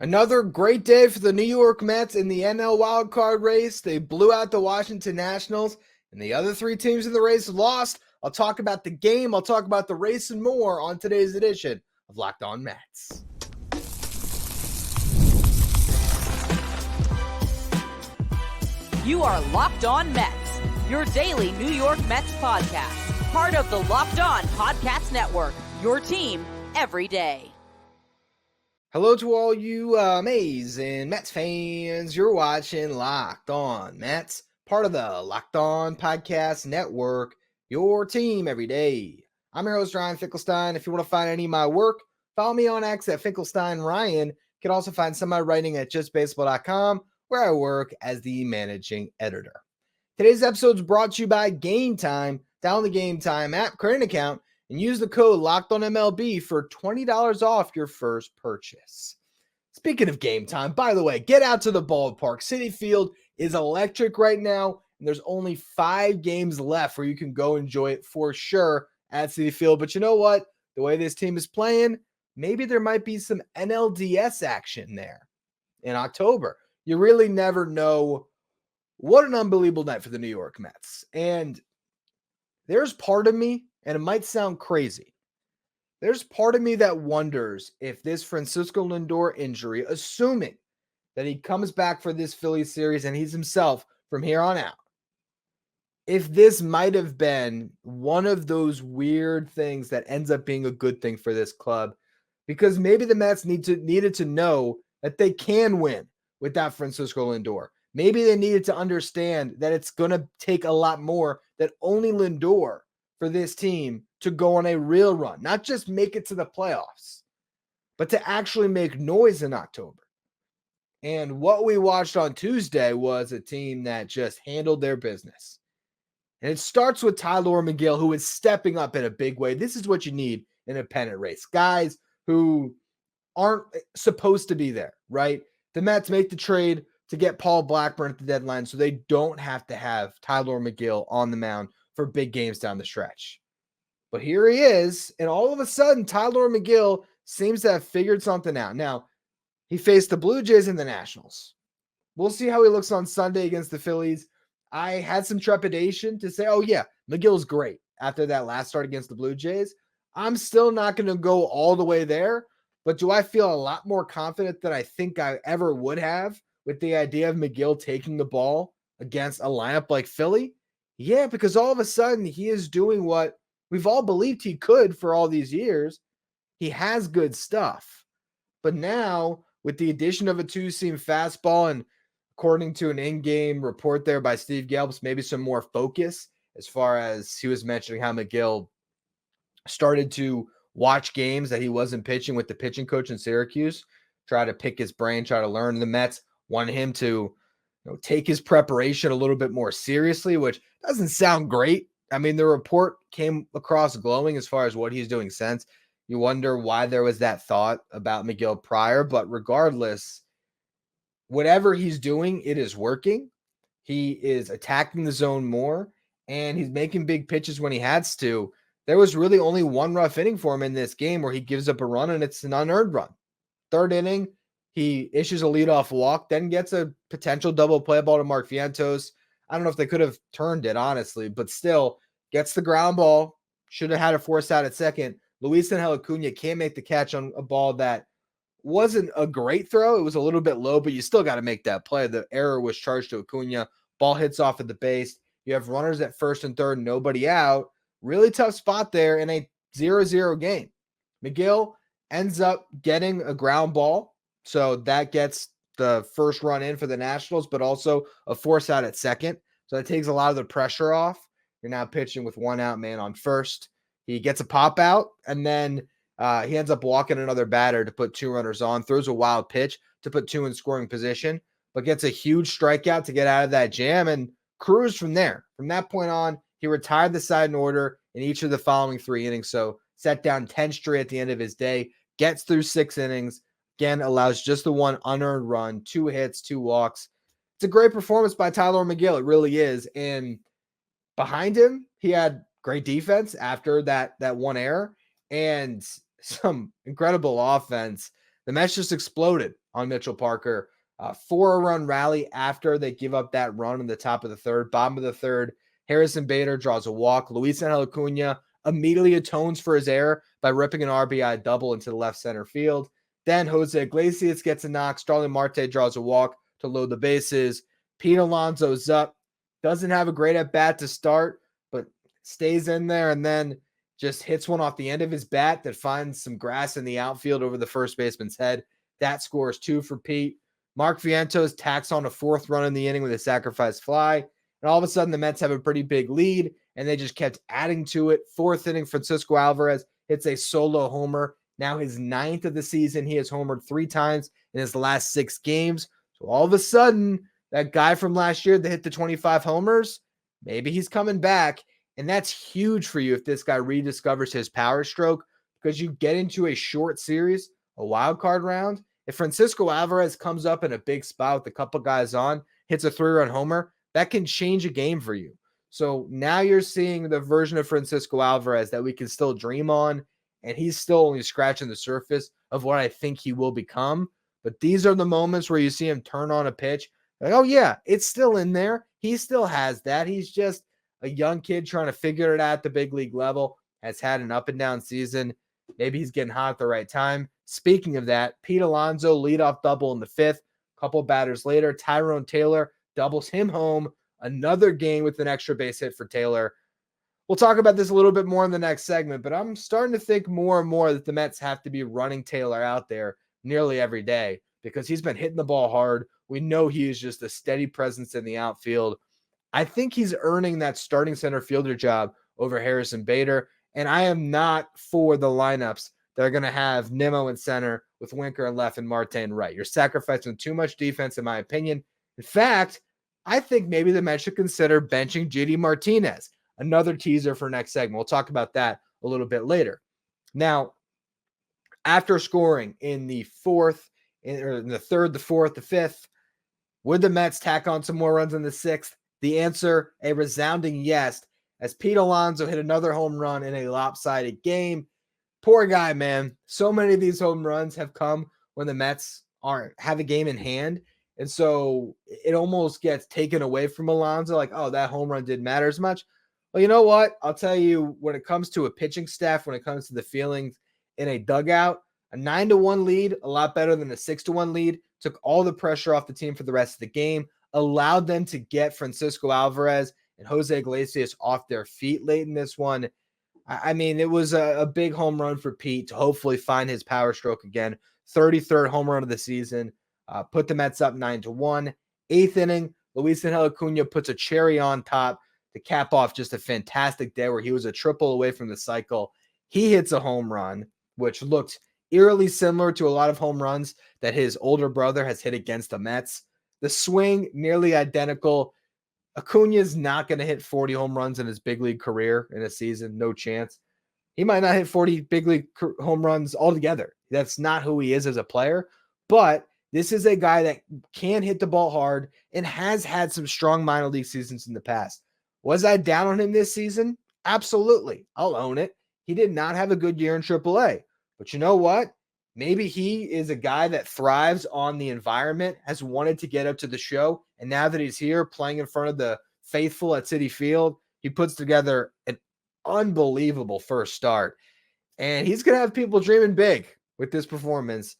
Another great day for the New York Mets in the NL wildcard race. They blew out the Washington Nationals, and the other three teams in the race lost. I'll talk about the game, I'll talk about the race, and more on today's edition of Locked On Mets. You are Locked On Mets, your daily New York Mets podcast. Part of the Locked On Podcast Network, your team every day. Hello to all you amazing Mets fans. You're watching Locked On Mets, part of the Locked On Podcast Network, your team every day. I'm your host, Ryan Finkelstein. If you want to find any of my work, follow me on X at FinkelsteinRyan. You can also find some of my writing at justbaseball.com, where I work as the managing editor. Today's episode is brought to you by Game Time. Download the Game Time app, create an account, and use the code LOCKEDONMLB for $20 off your first purchase. Speaking of Game Time, by the way, get out to the ballpark. Citi Field is electric right now, and there's only 5 games left where you can go enjoy it for sure at Citi Field. But you know what? The way this team is playing, maybe there might be some NLDS action there in October. You really never know. What an unbelievable night for the New York Mets. And there's part of me, and it might sound crazy, there's part of me that wonders if this Francisco Lindor injury, assuming that he comes back for this Phillies series and he's himself from here on out, if this might have been one of those weird things that ends up being a good thing for this club, because maybe the Mets needed to know that they can win without Francisco Lindor. Maybe they needed to understand that it's going to take a lot more than only Lindor for this team to go on a real run, not just make it to the playoffs, but to actually make noise in October. And what we watched on Tuesday was a team that just handled their business. And it starts with Tyler Megill, who is stepping up in a big way. This is what you need in a pennant race. Guys who aren't supposed to be there, right? The Mets make the trade to get Paul Blackburn at the deadline so they don't have to have Tyler Megill on the mound for big games down the stretch. But here he is, and all of a sudden, Tyler Megill seems to have figured something out. Now, he faced the Blue Jays and the Nationals. We'll see how he looks on Sunday against the Phillies. I had some trepidation to say, oh yeah, Megill's great after that last start against the Blue Jays. I'm still not going to go all the way there, but do I feel a lot more confident than I think I ever would have with the idea of Megill taking the ball against a lineup like Philly? Yeah, because all of a sudden he is doing what we've all believed he could for all these years. He has good stuff. But now, with the addition of a two-seam fastball and according to an in-game report there by Steve Gelbs, maybe some more focus as far as he was mentioning how Megill started to watch games that he wasn't pitching with the pitching coach in Syracuse, try to pick his brain, try to learn. The Mets wanted him to take his preparation a little bit more seriously, which doesn't sound great. I mean, the report came across glowing as far as what he's doing since. You wonder why there was that thought about Megill prior, but regardless, whatever he's doing, it is working. He is attacking the zone more, and he's making big pitches when he has to. There was really only one rough inning for him in this game where he gives up a run, and it's an unearned run. Third inning, he issues a leadoff walk, then gets a potential double play ball to Mark Vientos. I don't know if they could have turned it, honestly, but still gets the ground ball. Should have had a force out at second. Luisangel Acuña can't make the catch on a ball that wasn't a great throw. It was a little bit low, but you still got to make that play. The error was charged to Acuña. Ball hits off at the base. You have runners at first and third, nobody out. Really tough spot there in a 0-0 game. Megill ends up getting a ground ball, so that gets the first run in for the Nationals, but also a force out at second. So that takes a lot of the pressure off. You're now pitching with one out man on first. He gets a pop out, and then he ends up walking another batter to put 2 runners on, throws a wild pitch to put 2 in scoring position, but gets a huge strikeout to get out of that jam and cruise from there. From that point on, he retired the side in order in each of the following 3 innings. So set down 10 straight at the end of his day, gets through 6 innings, again, allows just the 1 unearned run, 2 hits, 2 walks. It's a great performance by Tyler Megill. It really is. And behind him, he had great defense after that 1 error and some incredible offense. The Mets just exploded on Mitchell Parker. 4-run rally after they give up that run in the top of the third. Bottom of the third, Harrison Bader draws a walk. Luisangel Acuña immediately atones for his error by ripping an RBI double into the left center field. Then Jose Iglesias gets a knock. Starling Marte draws a walk to load the bases. Pete Alonso's up. Doesn't have a great at-bat to start, but stays in there and then just hits one off the end of his bat that finds some grass in the outfield over the first baseman's head. That scores 2 for Pete. Mark Vientos tacks on a 4th run in the inning with a sacrifice fly. And all of a sudden, the Mets have a pretty big lead, and they just kept adding to it. 4th inning, Francisco Alvarez hits a solo homer. Now his 9th of the season. He has homered 3 times in his last 6 games. So all of a sudden, that guy from last year that hit the 25 homers, maybe he's coming back. And that's huge for you if this guy rediscovers his power stroke, because you get into a short series, a wild card round. If Francisco Alvarez comes up in a big spot with a couple guys on, hits a 3-run homer, that can change a game for you. So now you're seeing the version of Francisco Alvarez that we can still dream on, and he's still only scratching the surface of what I think he will become. But these are the moments where you see him turn on a pitch. Like, oh, yeah, it's still in there. He still has that. He's just a young kid trying to figure it out at the big league level, has had an up-and-down season. Maybe he's getting hot at the right time. Speaking of that, Pete Alonso leadoff double in the 5th. A couple batters later, Tyrone Taylor doubles him home. Another game with an extra base hit for Taylor. We'll talk about this a little bit more in the next segment, but I'm starting to think more and more that the Mets have to be running Taylor out there nearly every day because he's been hitting the ball hard. We know he is just a steady presence in the outfield. I think he's earning that starting center fielder job over Harrison Bader, and I am not for the lineups that are going to have Nimmo in center with Winker in left and Marte in right. You're sacrificing too much defense, in my opinion. In fact, I think maybe the Mets should consider benching JD Martinez. Another teaser for next segment. We'll talk about that a little bit later. Now, after scoring in the 4th, in the 3rd, the 4th, the 5th, would the Mets tack on some more runs in the 6th? The answer, a resounding yes, as Pete Alonso hit another home run in a lopsided game. Poor guy, man. So many of these home runs have come when the Mets have a game in hand. And so it almost gets taken away from Alonso. Like, oh, that home run didn't matter as much. Well, you know what? I'll tell you, when it comes to a pitching staff, when it comes to the feelings in a dugout, a 9-1 lead, a lot better than a 6-1 lead, took all the pressure off the team for the rest of the game, allowed them to get Francisco Alvarez and Jose Iglesias off their feet late in this one. I mean, it was a big home run for Pete to hopefully find his power stroke again. 33rd home run of the season. Put the Mets up 9-1. 8th inning, Luisangel Acuña puts a cherry on top to cap off just a fantastic day where he was a triple away from the cycle. He hits a home run, which looked eerily similar to a lot of home runs that his older brother has hit against the Mets. The swing, nearly identical. Acuña's not going to hit 40 home runs in his big league career in a season. No chance. He might not hit 40 big league home runs altogether. That's not who he is as a player. But this is a guy that can hit the ball hard and has had some strong minor league seasons in the past. Was I down on him this season? Absolutely. I'll own it. He did not have a good year in AAA. But you know what? Maybe he is a guy that thrives on the environment, has wanted to get up to the show, and now that he's here playing in front of the faithful at Citi Field, he puts together an unbelievable first start. And he's going to have people dreaming big with this performance.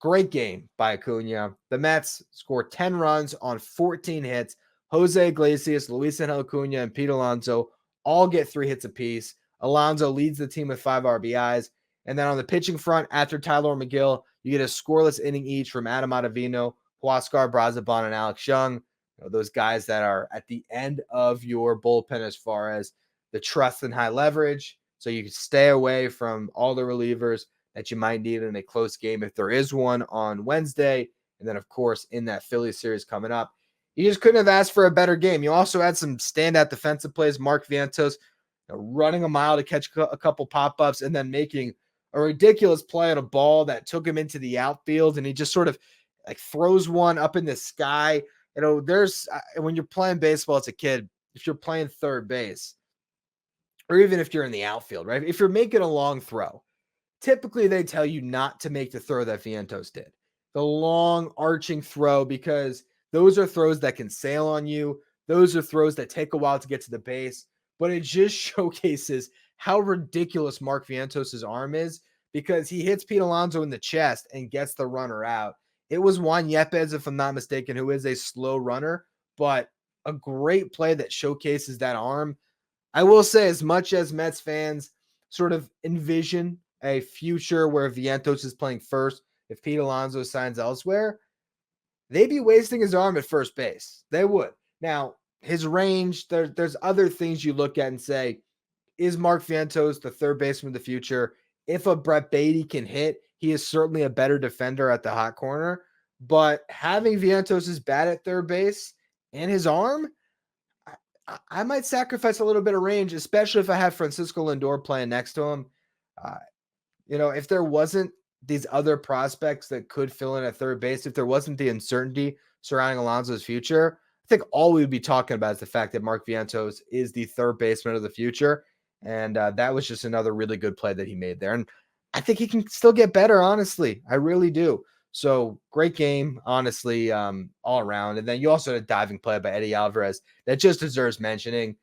Great game by Acuña. The Mets score 10 runs on 14 hits. Jose Iglesias, Luisangel Acuña, and Pete Alonso all get 3 hits apiece. Alonso leads the team with 5 RBIs. And then on the pitching front, after Tyler Megill, you get a scoreless inning each from Adam Ottavino, Huascar Brazoban, and Alex Young. You know, those guys that are at the end of your bullpen as far as the trust and high leverage. So you can stay away from all the relievers that you might need in a close game if there is one on Wednesday. And then, of course, in that Phillies series coming up, you just couldn't have asked for a better game. You also had some standout defensive plays. Mark Vientos running a mile to catch a couple pop-ups and then making a ridiculous play on a ball that took him into the outfield, and he just sort of like throws one up in the sky. You know, there's when you're playing baseball as a kid, if you're playing third base, or even if you're in the outfield, right? If you're making a long throw, typically they tell you not to make the throw that Vientos did. the long arching throw, because those are throws that can sail on you. Those are throws that take a while to get to the base, but it just showcases how ridiculous Mark Vientos' arm is, because he hits Pete Alonso in the chest and gets the runner out. It was Juan Yepes, if I'm not mistaken, who is a slow runner, but a great play that showcases that arm. I will say, as much as Mets fans sort of envision a future where Vientos is playing first if Pete Alonso signs elsewhere, they'd be wasting his arm at first base. They would. Now, his range, there's other things you look at and say, is Mark Vientos the third baseman of the future? If a Brett Beatty can hit, he is certainly a better defender at the hot corner. But having Vientos' bat at third base and his arm, I might sacrifice a little bit of range, especially if I have Francisco Lindor playing next to him. Uh, if there wasn't these other prospects that could fill in at third base, if there wasn't the uncertainty surrounding Alonso's future, I think all we would be talking about is the fact that Mark Vientos is the third baseman of the future. And that was just another really good play that he made there. And I think he can still get better, honestly. I really do. So great game, honestly, all around. And then you also had a diving play by Eddie Alvarez that just deserves mentioning.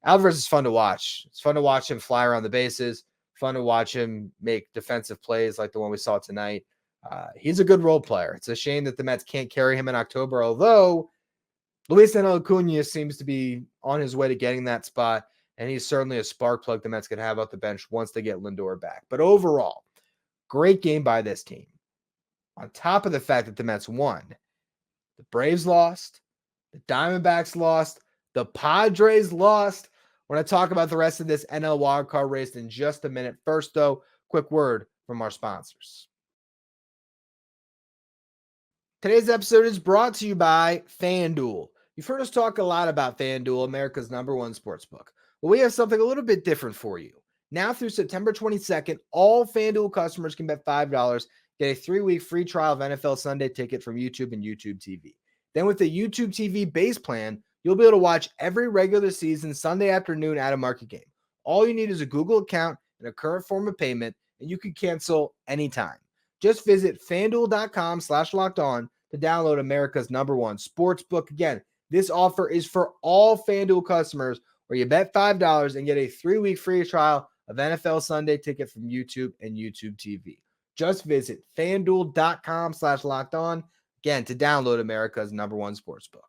Alvarez is fun to watch. It's fun to watch him fly around the bases. Fun to watch him make defensive plays like the one we saw tonight. He's a good role player. It's a shame that the Mets can't carry him in October, although Luisangel Acuña seems to be on his way to getting that spot, and he's certainly a spark plug the Mets could have off the bench once they get Lindor back. But overall, great game by this team. On top of the fact that the Mets won, the Braves lost, the Diamondbacks lost, the Padres lost. We're going to talk about the rest of this NL wildcard race in just a minute. First, though, quick word from our sponsors. Today's episode is brought to you by FanDuel. You've heard us talk a lot about FanDuel, America's #1 sportsbook. Well, we have something a little bit different for you. Now through September 22nd, all FanDuel customers can bet $5, get a 3-week free trial of NFL Sunday Ticket from YouTube and YouTube TV. Then with the YouTube TV base plan, you'll be able to watch every regular season Sunday afternoon at a market game. All you need is a Google account and a current form of payment, and you can cancel anytime. Just visit FanDuel.com/lockedon to download America's #1 sportsbook. Again, this offer is for all FanDuel customers where you bet $5 and get a 3-week free trial of NFL Sunday Ticket from YouTube and YouTube TV. Just visit FanDuel.com/lockedon, again, to download America's #1 sportsbook.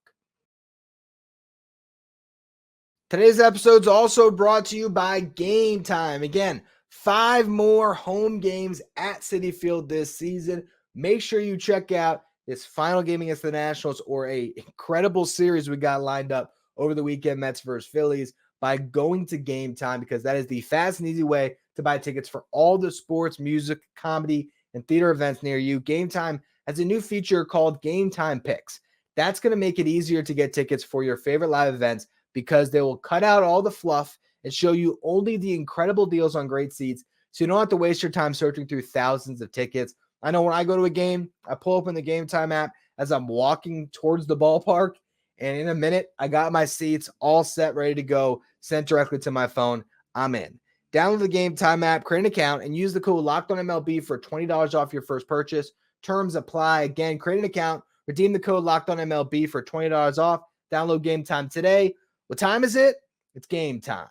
Today's episode is also brought to you by Game Time. Again, 5 more home games at Citi Field this season. Make sure you check out this final game against the Nationals, or a incredible series we got lined up over the weekend, Mets versus Phillies, by going to Game Time, because that is the fast and easy way to buy tickets for all the sports, music, comedy, and theater events near you. Game Time has a new feature called Game Time Picks. That's going to make it easier to get tickets for your favorite live events, because they will cut out all the fluff and show you only the incredible deals on great seats, so you don't have to waste your time searching through thousands of tickets. I know when I go to a game, I pull open the Game Time app as I'm walking towards the ballpark, and in a minute, I got my seats all set, ready to go, sent directly to my phone. I'm in. Download the Game Time app, create an account, and use the code LOCKEDONMLB for $20 off your first purchase. Terms apply. Again, create an account, redeem the code LOCKEDONMLB for $20 off. Download Game Time today. What time is it? It's game time.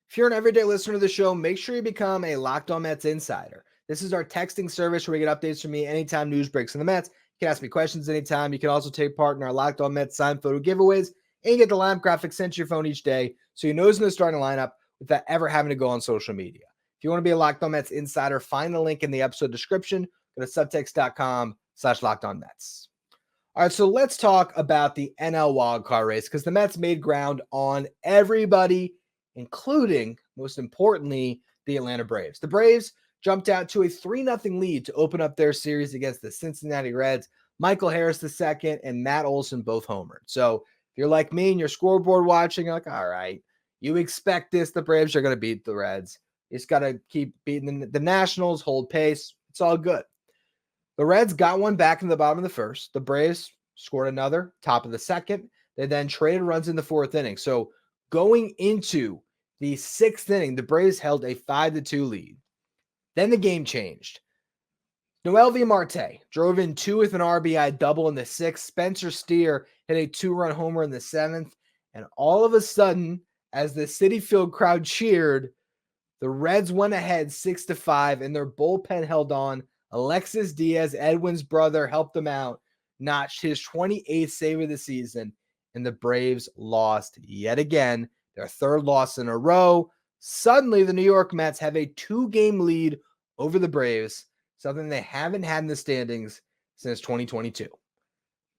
If you're an everyday listener to the show, make sure you become a Locked On Mets insider. This is our texting service where you get updates from me anytime news breaks in the Mets. You can ask me questions anytime. You can also take part in our Locked On Mets signed photo giveaways, and you get the lineup graphic sent to your phone each day, so you know who's in the starting lineup without ever having to go on social media. If you want to be a Locked On Mets insider, find the link in the episode description. Go to subtext.com/LockedOnMets. All right, so let's talk about the NL wildcard race, because the Mets made ground on everybody, including, most importantly, the Atlanta Braves. The Braves jumped out to a 3-0 lead to open up their series against the Cincinnati Reds. Michael Harris II and Matt Olson both homered. So if you're like me and you're scoreboard watching, you're like, all right, you expect this. The Braves are going to beat the Reds. You just got to keep beating the Nationals, hold pace. It's all good. The Reds got one back in the bottom of the first. The Braves scored another, top of the second. They then traded runs in the 4th inning. So going into the 6th inning, the Braves held a 5-2 lead. Then the game changed. Noelvi Marte drove in 2 with an RBI double in the 6th. Spencer Steer hit a 2-run homer in the 7th. And all of a sudden, as the Citi Field crowd cheered, the Reds went ahead 6-5, and their bullpen held on. Alexis Diaz, Edwin's brother, helped them out, notched his 28th save of the season, and the Braves lost yet again, their 3rd loss in a row. Suddenly, the New York Mets have a 2-game lead over the Braves, something they haven't had in the standings since 2022.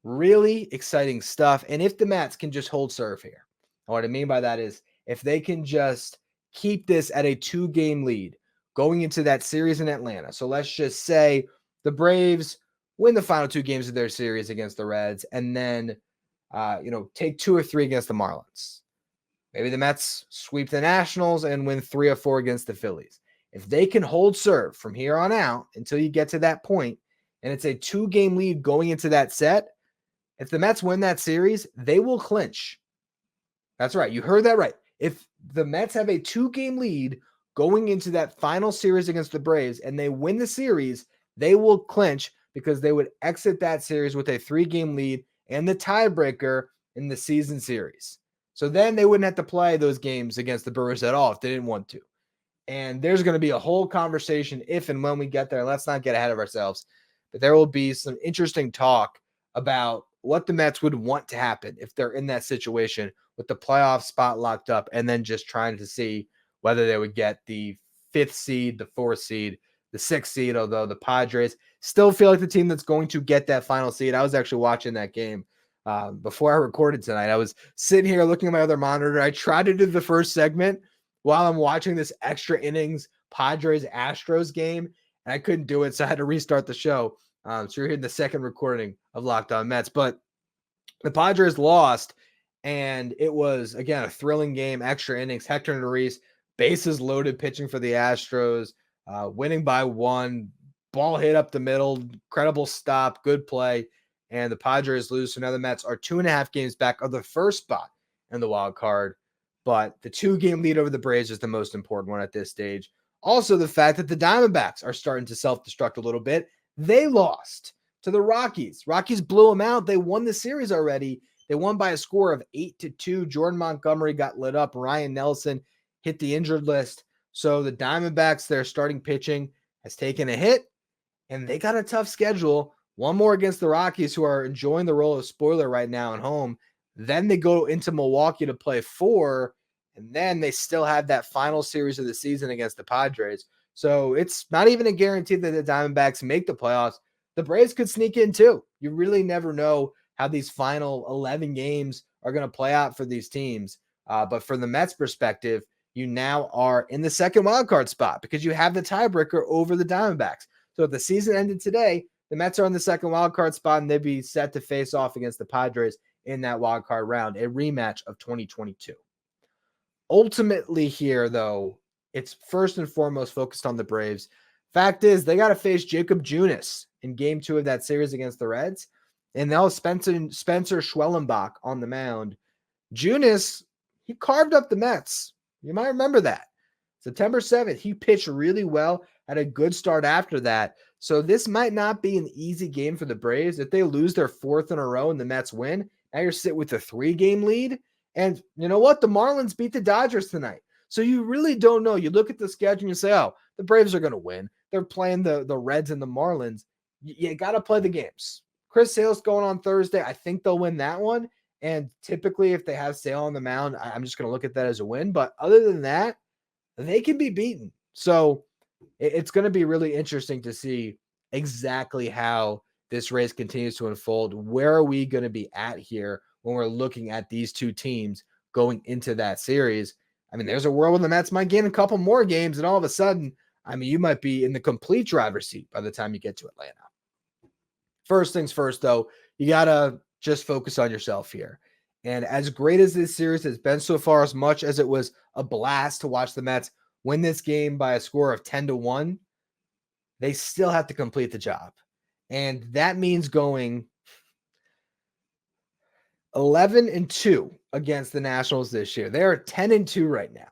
Really exciting stuff. And if the Mets can just hold serve here, and what I mean by that is if they can just keep this at a 2-game lead going into that series in Atlanta. So let's just say the Braves win the final 2 games of their series against the Reds and then, take 2 or 3 against the Marlins. Maybe the Mets sweep the Nationals and win 3 or 4 against the Phillies. If they can hold serve from here on out until you get to that point, and it's a 2-game lead going into that set, if the Mets win that series, they will clinch. That's right. You heard that right. If the Mets have a 2-game lead going into that final series against the Braves and they win the series, they will clinch because they would exit that series with a 3-game lead and the tiebreaker in the season series. So then they wouldn't have to play those games against the Brewers at all if they didn't want to. And there's going to be a whole conversation if and when we get there. Let's not get ahead of ourselves. But there will be some interesting talk about what the Mets would want to happen if they're in that situation with the playoff spot locked up and then just trying to see whether they would get the 5th seed, the 4th seed, the 6th seed, although the Padres still feel like the team that's going to get that final seed. I was actually watching that game before I recorded tonight. I was sitting here looking at my other monitor. I tried to do the first segment while I'm watching this extra innings Padres-Astros game, and I couldn't do it, so I had to restart the show. So you're hearing the second recording of Locked On Mets. But the Padres lost, and it was, again, a thrilling game, extra innings. Hector Neris, bases loaded, pitching for the Astros, winning by 1, ball hit up the middle, incredible stop, good play, and the Padres lose. So now the Mets are 2.5 games back of the first spot in the wild card. But the 2-game lead over the Braves is the most important one at this stage. Also, the fact that the Diamondbacks are starting to self-destruct a little bit. They lost to the Rockies. Rockies blew them out. They won the series already. They won by a score of 8-2. Jordan Montgomery got lit up. Ryan Nelson hit the injured list. So the Diamondbacks, their starting pitching has taken a hit, and they got a tough schedule. One more against the Rockies, who are enjoying the role of spoiler right now at home. Then they go into Milwaukee to play 4, and then they still have that final series of the season against the Padres. So it's not even a guarantee that the Diamondbacks make the playoffs. The Braves could sneak in too. You really never know how these final 11 games are going to play out for these teams. But from the Mets perspective, you now are in the second wildcard spot because you have the tiebreaker over the Diamondbacks. So if the season ended today, the Mets are in the second wildcard spot and they'd be set to face off against the Padres in that wildcard round, a rematch of 2022. Ultimately here, though, it's first and foremost focused on the Braves. Fact is, they got to face Jacob Junis in game 2 of that series against the Reds. And now Spencer Schwellenbach on the mound. Junis, he carved up the Mets. You might remember that. September 7th, he pitched really well, had a good start after that. So this might not be an easy game for the Braves. If they lose their 4th in a row and the Mets win, now you're sitting with a 3-game lead. And you know what? The Marlins beat the Dodgers tonight. So you really don't know. You look at the schedule and you say, oh, the Braves are going to win. They're playing the Reds and the Marlins. You got to play the games. Chris Sale's going on Thursday. I think they'll win that one. And typically, if they have Sale on the mound, I'm just going to look at that as a win. But other than that, they can be beaten. So it's going to be really interesting to see exactly how this race continues to unfold. Where are we going to be at here when we're looking at these two teams going into that series? I mean, there's a world where the Mets might gain a couple more games, and all of a sudden, I mean, you might be in the complete driver's seat by the time you get to Atlanta. First things first, though, you got to just focus on yourself here. And as great as this series has been so far, as much as it was a blast to watch the Mets win this game by a score of 10-1, they still have to complete the job. And that means going 11-2 against the Nationals this year. They are 10-2 right now.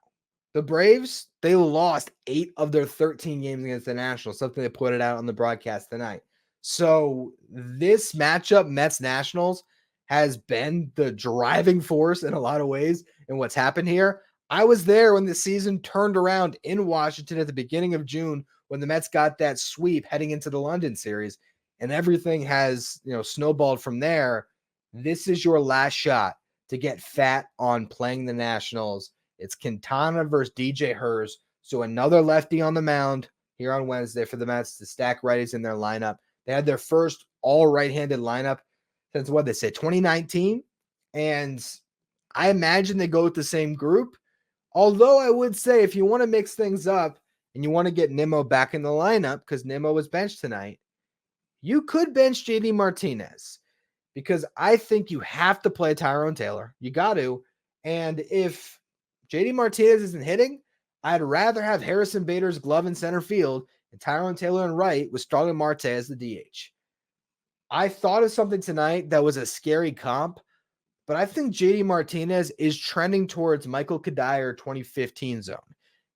The Braves, they lost 8 of their 13 games against the Nationals, something they put it out on the broadcast tonight. So this matchup, Mets-Nationals, has been the driving force in a lot of ways in what's happened here. I was there when the season turned around in Washington at the beginning of June when the Mets got that sweep heading into the London series, and everything has, snowballed from there. This is your last shot to get fat on playing the Nationals. It's Quintana versus DJ Hers. So another lefty on the mound here on Wednesday for the Mets to stack righties in their lineup. They had their first all right-handed lineup since 2019. And I imagine they go with the same group. Although I would say if you want to mix things up and you want to get Nimmo back in the lineup because Nimmo was benched tonight, you could bench JD Martinez because I think you have to play Tyrone Taylor. You got to. And if JD Martinez isn't hitting, I'd rather have Harrison Bader's glove in center field and Tyrone Taylor in right with Starling Marte as the DH. I thought of something tonight that was a scary comp, but I think JD Martinez is trending towards Michael Kadire 2015 zone.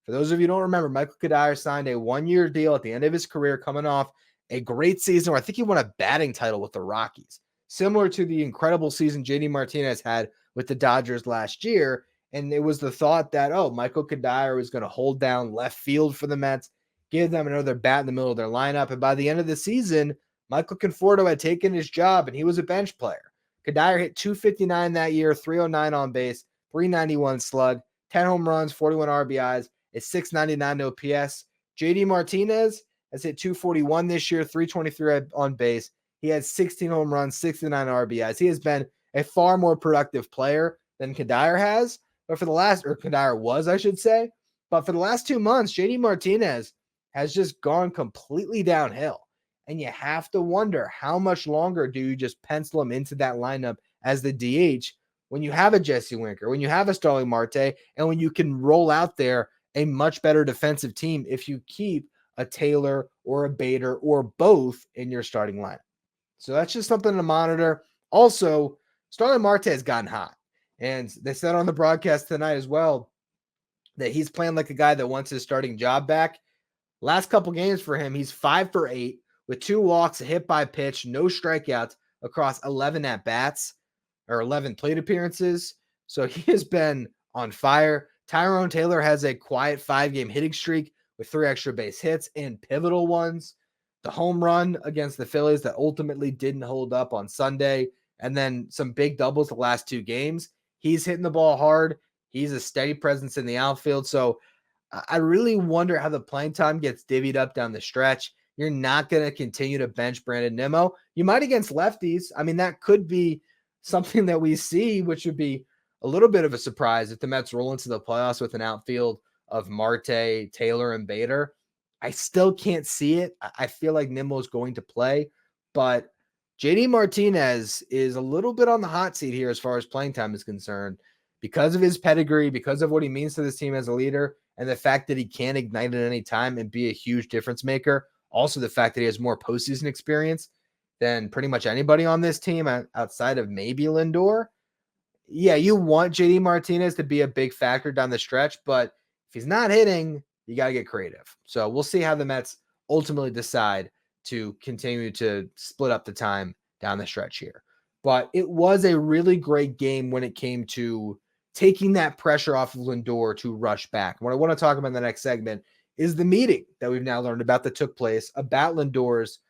For those of you who don't remember, Michael Kadire signed a 1-year deal at the end of his career coming off a great season where I think he won a batting title with the Rockies, similar to the incredible season JD Martinez had with the Dodgers last year. And it was the thought that, Michael Kadire was going to hold down left field for the Mets, give them another bat in the middle of their lineup. And by the end of the season, Michael Conforto had taken his job and he was a bench player. Kadire hit 259 that year, 309 on base, 391 slug, 10 home runs, 41 RBIs, a 699 OPS. JD Martinez has hit 241 this year, 323 on base. He had 16 home runs, 69 RBIs. He has been a far more productive player than Kadire has. But Kadire was, I should say. But for the last 2 months, JD Martinez has just gone completely downhill. And you have to wonder how much longer do you just pencil him into that lineup as the DH when you have a Jesse Winker, when you have a Starling Marte, and when you can roll out there a much better defensive team if you keep a Taylor or a Bader or both in your starting lineup. So that's just something to monitor. Also, Starling Marte has gotten hot. And they said on the broadcast tonight as well that he's playing like a guy that wants his starting job back. Last couple games for him, he's 5 for 8 with 2 walks, a hit by pitch, no strikeouts across 11 at-bats or 11 plate appearances. So he has been on fire. Tyrone Taylor has a quiet 5-game hitting streak with 3 extra base hits and pivotal ones. The home run against the Phillies that ultimately didn't hold up on Sunday, and then some big doubles the last 2 games. He's hitting the ball hard. He's a steady presence in the outfield. So I really wonder how the playing time gets divvied up down the stretch. You're not going to continue to bench Brandon Nimmo. You might against lefties. I mean, that could be something that we see, which would be a little bit of a surprise if the Mets roll into the playoffs with an outfield of Marte, Taylor, and Bader. I still can't see it. I feel like Nimmo's going to play, but JD Martinez is a little bit on the hot seat here as far as playing time is concerned because of his pedigree, because of what he means to this team as a leader, and the fact that he can ignite at any time and be a huge difference maker. Also, the fact that he has more postseason experience than pretty much anybody on this team outside of maybe Lindor. Yeah, you want JD Martinez to be a big factor down the stretch, but if he's not hitting, you got to get creative. So we'll see how the Mets ultimately decide to continue to split up the time down the stretch here. But it was a really great game when it came to taking that pressure off of Lindor to rush back. What I want to talk about in the next segment is the meeting that we've now learned about that took place about Lindor's,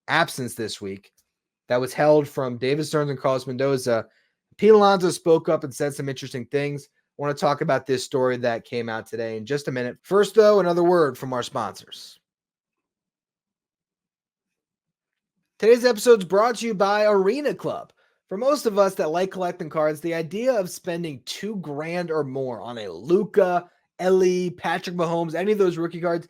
absence this week that was held from David Stearns and Carlos Mendoza. Pete Alonso spoke up and said some interesting things. I want to talk about this story that came out today in just a minute. First, though, another word from our sponsors. Today's episode is brought to you by Arena Club. For most of us that like collecting cards, the idea of spending $2,000 or more on a Luka, Ellie, Patrick Mahomes, any of those rookie cards,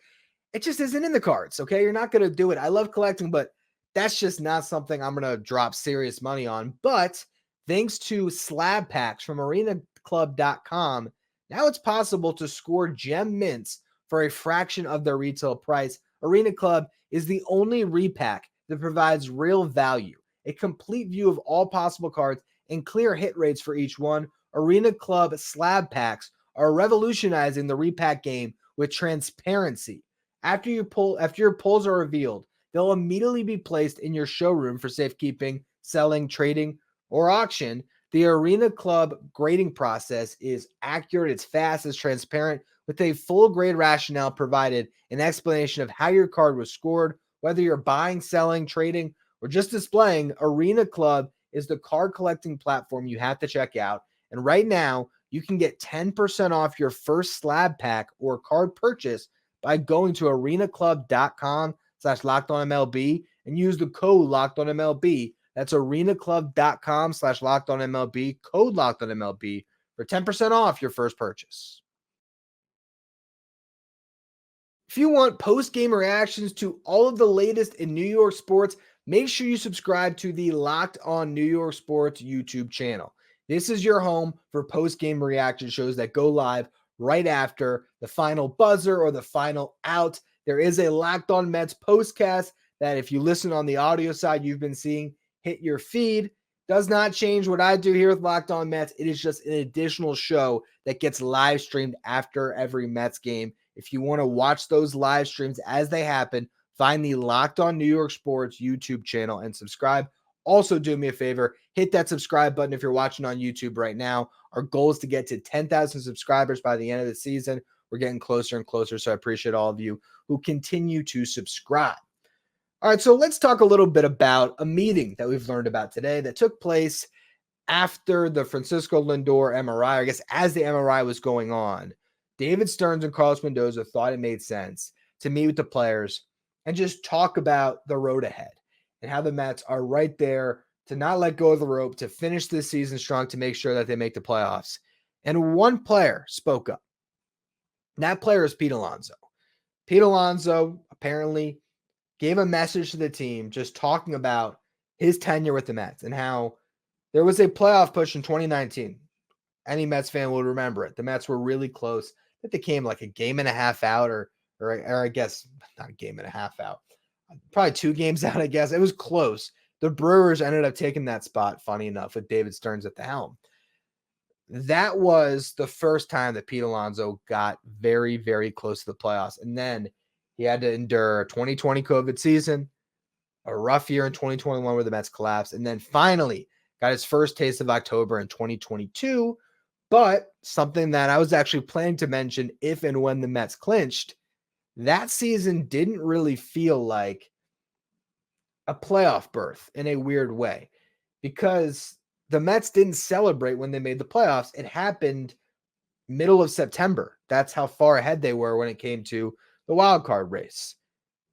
it just isn't in the cards, okay? You're not going to do it. I love collecting, but that's just not something I'm going to drop serious money on. But thanks to slab packs from arenaclub.com, now it's possible to score gem mints for a fraction of their retail price. Arena Club is the only repack that provides real value, a complete view of all possible cards, and clear hit rates for each one. Arena Club slab packs are revolutionizing the repack game with transparency. After your pulls are revealed, they'll immediately be placed in your showroom for safekeeping, selling, trading, or auction. The Arena Club grading process is accurate, it's fast, it's transparent, with a full grade rationale provided, an explanation of how your card was scored, whether you're buying, selling, trading, or just displaying. Arena Club is the card collecting platform you have to check out. And right now, you can get 10% off your first slab pack or card purchase by going to arenaclub.com/lockedonmlb and use the code LockedOnMLB. That's arenaclub.com/lockedonmlb, code LockedOnMLB for 10% off your first purchase. If you want post-game reactions to all of the latest in New York sports, make sure you subscribe to the Locked On New York Sports YouTube channel. This is your home for post-game reaction shows that go live right after the final buzzer or the final out. There is a Locked On Mets postcast that, if you listen on the audio side, you've been seeing hit your feed. Does not change what I do here with Locked On Mets. It is just an additional show that gets live streamed after every Mets game. If you want to watch those live streams as they happen, find the Locked On New York Sports YouTube channel and subscribe. Also, do me a favor, hit that subscribe button if you're watching on YouTube right now. Our goal is to get to 10,000 subscribers by the end of the season. We're getting closer and closer, so I appreciate all of you who continue to subscribe. All right, so let's talk a little bit about a meeting that we've learned about today that took place after the Francisco Lindor MRI, I guess as the MRI was going on. David Stearns and Carlos Mendoza thought it made sense to meet with the players and just talk about the road ahead and how the Mets are right there to not let go of the rope, to finish this season strong, to make sure that they make the playoffs. And one player spoke up. And that player is Pete Alonso. Pete Alonso apparently gave a message to the team just talking about his tenure with the Mets and how there was a playoff push in 2019. Any Mets fan will remember it. The Mets were really close. I think they came like a game and a half out, or I guess not a game and a half out. Probably 2 games out, I guess. It was close. The Brewers ended up taking that spot, funny enough, with David Stearns at the helm. That was the first time that Pete Alonso got very, very close to the playoffs. And then he had to endure a 2020 COVID season, a rough year in 2021 where the Mets collapsed, and then finally got his first taste of October in 2022. But something that I was actually planning to mention if and when the Mets clinched, that season didn't really feel like a playoff berth in a weird way, because the Mets didn't celebrate when they made the playoffs. It happened middle of September. That's how far ahead they were when it came to the wild card race.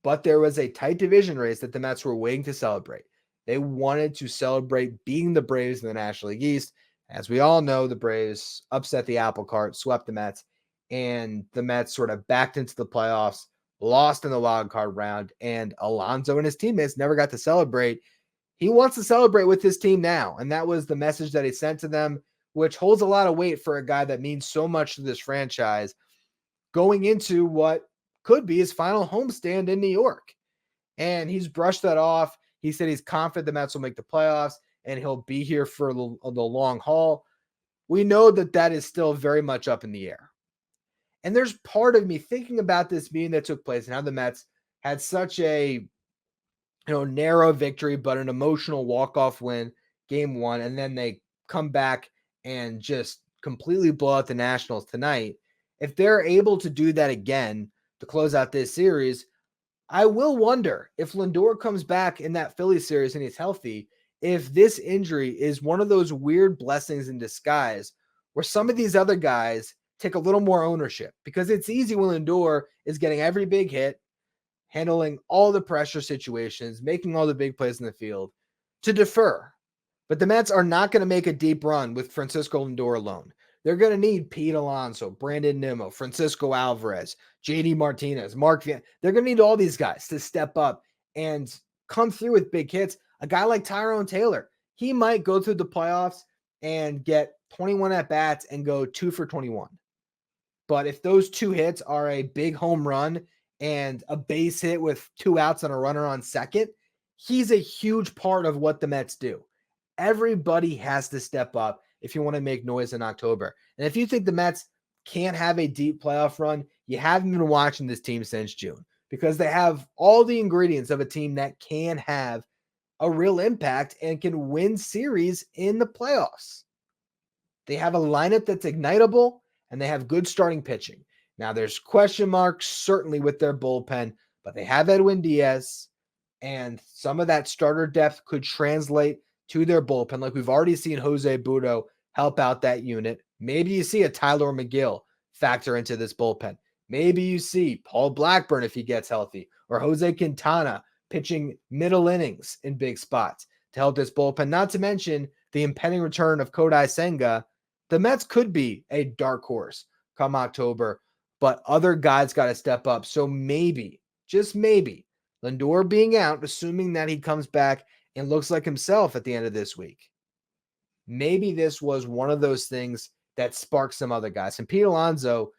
But there was a tight division race that the Mets were waiting to celebrate. They wanted to celebrate beating the Braves in the National League East. As we all know, the Braves upset the apple cart, swept the Mets, and the Mets sort of backed into the playoffs, lost in the wild card round, and Alonso and his teammates never got to celebrate. He wants to celebrate with his team now, and that was the message that he sent to them, which holds a lot of weight for a guy that means so much to this franchise going into what could be his final homestand in New York. And he's brushed that off. He said he's confident the Mets will make the playoffs and he'll be here for the long haul. We know that that is still very much up in the air. And there's part of me thinking about this meeting that took place and how the Mets had such a narrow victory, but an emotional walk-off win, game 1, and then they come back and just completely blow out the Nationals tonight. If they're able to do that again to close out this series, I will wonder if Lindor comes back in that Philly series and he's healthy, if this injury is one of those weird blessings in disguise where some of these other guys take a little more ownership, because it's easy when Lindor is getting every big hit, handling all the pressure situations, making all the big plays in the field, to defer. But the Mets are not going to make a deep run with Francisco Lindor alone. They're going to need Pete Alonso, Brandon Nimmo, Francisco Alvarez, JD Martinez, Mark Van. They're going to need all these guys to step up and come through with big hits. A guy like Tyrone Taylor, he might go through the playoffs and get 21 at-bats and go 2 for 21. But if those 2 hits are a big home run and a base hit with 2 outs and a runner on second, he's a huge part of what the Mets do. Everybody has to step up if you want to make noise in October. And if you think the Mets can't have a deep playoff run, you haven't been watching this team since June, because they have all the ingredients of a team that can have a real impact and can win series in the playoffs. They have a lineup that's ignitable, and they have good starting pitching. Now, there's question marks certainly with their bullpen, but they have Edwin Diaz, and some of that starter depth could translate to their bullpen. Like we've already seen Jose Budo help out that unit. Maybe you see a Tyler Megill factor into this bullpen. Maybe you see Paul Blackburn if he gets healthy, or Jose Quintana pitching middle innings in big spots to help this bullpen. Not to mention the impending return of Kodai Senga. The Mets could be a dark horse come October, but other guys got to step up. So maybe, just maybe, Lindor being out, assuming that he comes back and looks like himself at the end of this week, maybe this was one of those things that sparked some other guys. And Pete Alonso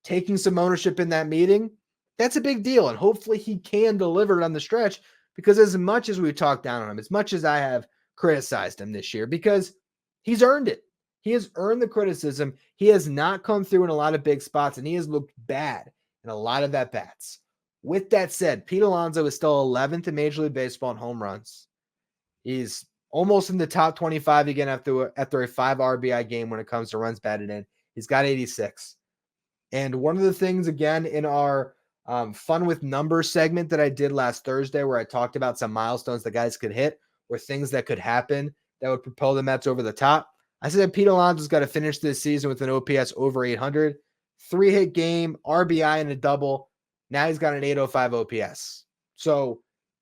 taking some ownership in that meeting, that's a big deal. And hopefully he can deliver it on the stretch, because as much as we've talked down on him, as much as I have criticized him this year, because he's earned it. He has earned the criticism. He has not come through in a lot of big spots, and he has looked bad in a lot of at-bats. With that said, Pete Alonso is still 11th in Major League Baseball in home runs. He's almost in the top 25 again after a 5 RBI game when it comes to runs batted in. He's got 86. And one of the things, again, in our Fun with Numbers segment that I did last Thursday, where I talked about some milestones the guys could hit or things that could happen that would propel the Mets over the top, I said Pete Alonso's got to finish this season with an OPS over 800, 3-hit game, RBI, and a double. Now he's got an 805 OPS. So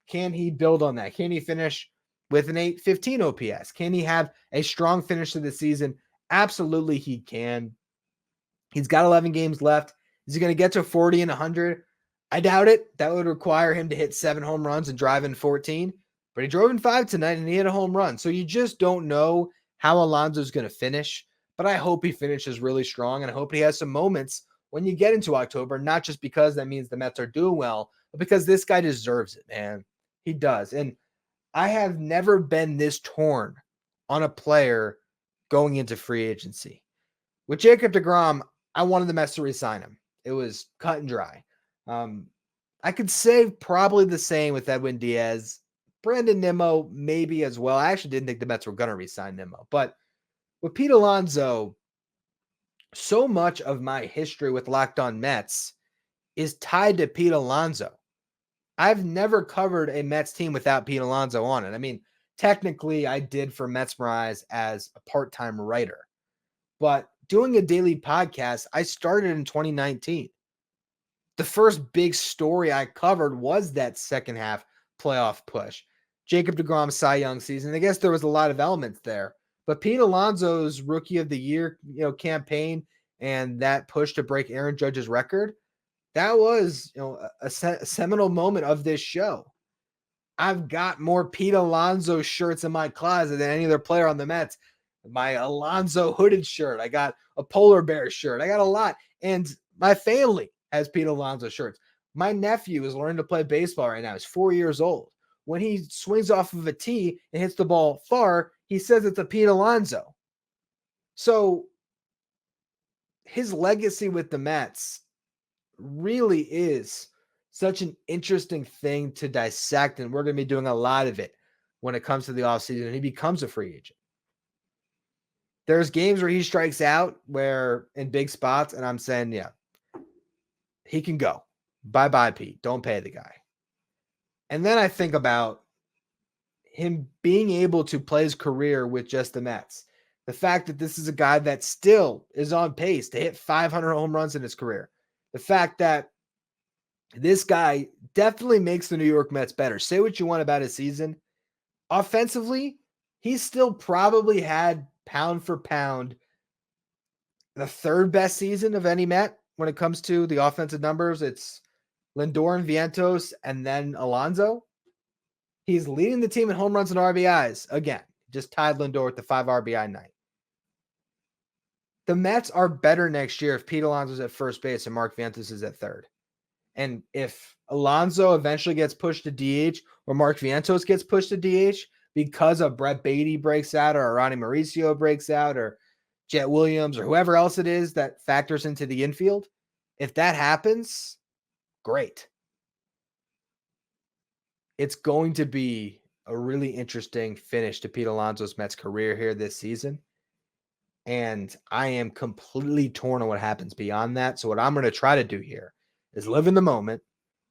can he build on that? Can he finish with an 815 OPS? Can he have a strong finish to the season? Absolutely he can. He's got 11 games left. Is he going to get to 40 and 100? I doubt it. That would require him to hit 7 home runs and drive in 14. But he drove in 5 tonight and he hit a home run. So you just don't know how Alonso's going to finish. But I hope he finishes really strong, and I hope he has some moments when you get into October, not just because that means the Mets are doing well, but because this guy deserves it, man. He does. And I have never been this torn on a player going into free agency. With Jacob deGrom, I wanted the Mets to re-sign him. It was cut and dry. I could say probably the same with Edwin Diaz. Brandon Nimmo, maybe as well. I actually didn't think the Mets were going to re-sign Nimmo. But with Pete Alonso, so much of my history with Locked On Mets is tied to Pete Alonso. I've never covered a Mets team without Pete Alonso on it. I mean, technically, I did for Metsmerize as a part-time writer. But doing a daily podcast, I started in 2019. The first big story I covered was that second half playoff push. Jacob deGrom's Cy Young season. I guess there was a lot of elements there. But Pete Alonso's Rookie of the Year, campaign and that push to break Aaron Judge's record, that was, a seminal moment of this show. I've got more Pete Alonso shirts in my closet than any other player on the Mets. My Alonso hooded shirt. I got a polar bear shirt. I got a lot. And my family has Pete Alonso shirts. My nephew is learning to play baseball right now. He's 4 years old. When he swings off of a tee and hits the ball far, he says it's a Pete Alonso. So his legacy with the Mets really is such an interesting thing to dissect, and we're going to be doing a lot of it when it comes to the offseason and he becomes a free agent. There's games where he strikes out where in big spots, and I'm saying, yeah, he can go. Bye-bye, Pete. Don't pay the guy. And then I think about him being able to play his career with just the Mets. The fact that this is a guy that still is on pace to hit 500 home runs in his career. The fact that this guy definitely makes the New York Mets better. Say what you want about his season. Offensively, he still probably had pound for pound the third best season of any Met when it comes to the offensive numbers. It's Lindor and Vientos and then Alonso. He's leading the team in home runs and RBIs. Again, just tied Lindor with the 5 RBI night. The Mets are better next year if Pete Alonso's at first base and Mark Vientos is at third. And if Alonso eventually gets pushed to DH or Mark Vientos gets pushed to DH because of Brett Beatty breaks out or Ronnie Mauricio breaks out or Jet Williams, or whoever else it is that factors into the infield. If that happens, great. It's going to be a really interesting finish to Pete Alonso's Mets career here this season. And I am completely torn on what happens beyond that. So what I'm going to try to do here is live in the moment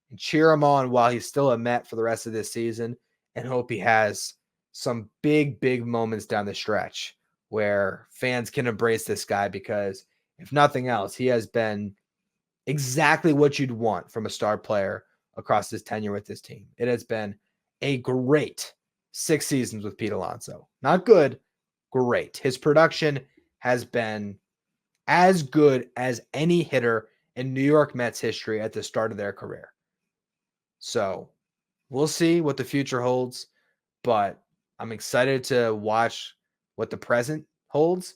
and cheer him on while he's still a Met for the rest of this season, and hope he has some big, big moments down the stretch where fans can embrace this guy, because if nothing else, he has been exactly what you'd want from a star player across his tenure with this team. It has been a great 6 seasons with Pete Alonso. Not good, great. His production has been as good as any hitter in New York Mets history at the start of their career. So we'll see what the future holds, but I'm excited to watch what the present holds.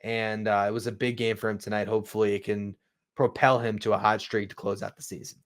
And it was a big game for him tonight. Hopefully it can propel him to a hot streak to close out the season.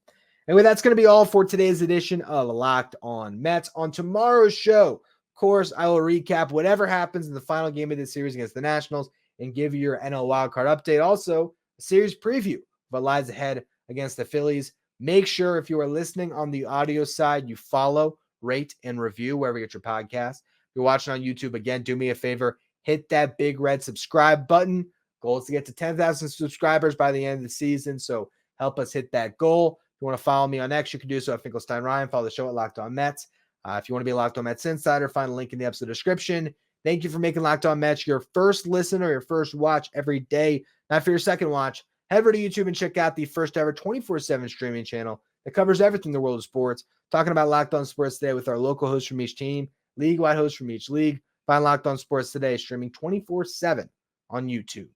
Anyway, that's going to be all for today's edition of Locked On Mets. On tomorrow's show, of course, I will recap whatever happens in the final game of this series against the Nationals and give you your NL wildcard update. Also, a series preview of what lies ahead against the Phillies. Make sure, if you are listening on the audio side, you follow, rate, and review wherever you get your podcast. If you're watching on YouTube, again, do me a favor, hit that big red subscribe button. Goal is to get to 10,000 subscribers by the end of the season, so help us hit that goal. If you want to follow me on X, you can do so at Finkelstein Ryan. Follow the show at Locked On Mets. If you want to be a Locked On Mets insider, find a link in the episode description. Thank you for making Locked On Mets your first listen or your first watch every day. Now, for your second watch, head over to YouTube and check out the first ever 24/7 streaming channel that covers everything in the world of sports. Talking about Locked On Sports Today with our local hosts from each team, league-wide hosts from each league. Find Locked On Sports Today streaming 24/7 on YouTube.